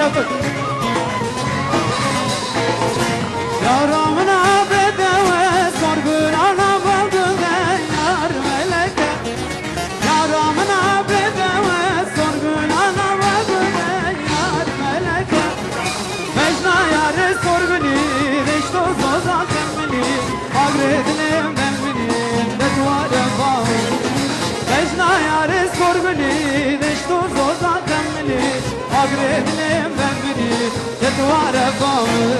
çabuk. Yaramına bedeve sorgun ana baldım yar meleke. Yaramına bedeve sorgun ana baldım yar meleke. Mecna yarı sorguni reşto zoza kemmini. Agredinem demminim de duvara bağlı. Mecna yarı sorguni reşto zoza kemmini. Agredinem demminim de duvara bağlı.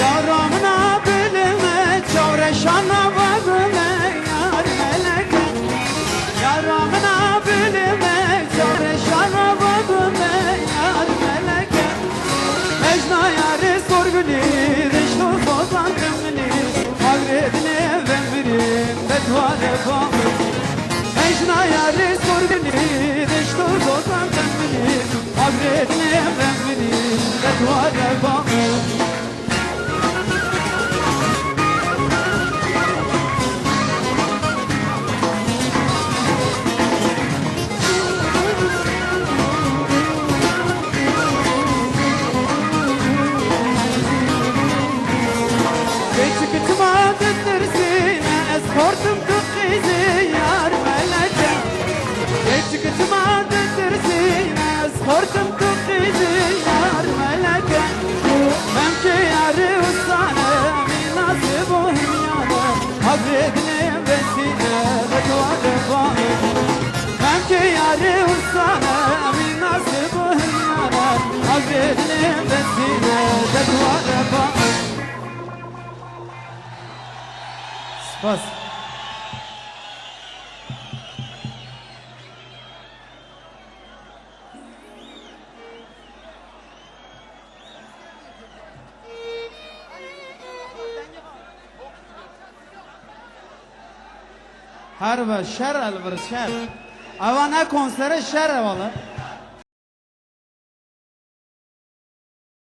Yaramına bilime çavreşana bakıme yar meleke. Yaramına bilime çavreşana bakıme yar meleke. Mecna yarı sorguni reşto bozan kemmini. Agredine ben birim bedvale bağlı. Mecna yarı sorguni reşto bozan kemmini. Agredine ben birim bedvale bağlı. Çıkıtma döndürsün eskortum kızı yar meleke. Çıkıtma döndürsün eskortum kızı yar meleke. Memke yarı ustane minası bohemiyana. Agredine vesile ve duvarı bağlı. Memke yarı ustane minası bohemiyana. Agredine vesile ve duvarı bağlı. Bas. Her ve şer elbir şer. Ava ne konsere şer valla.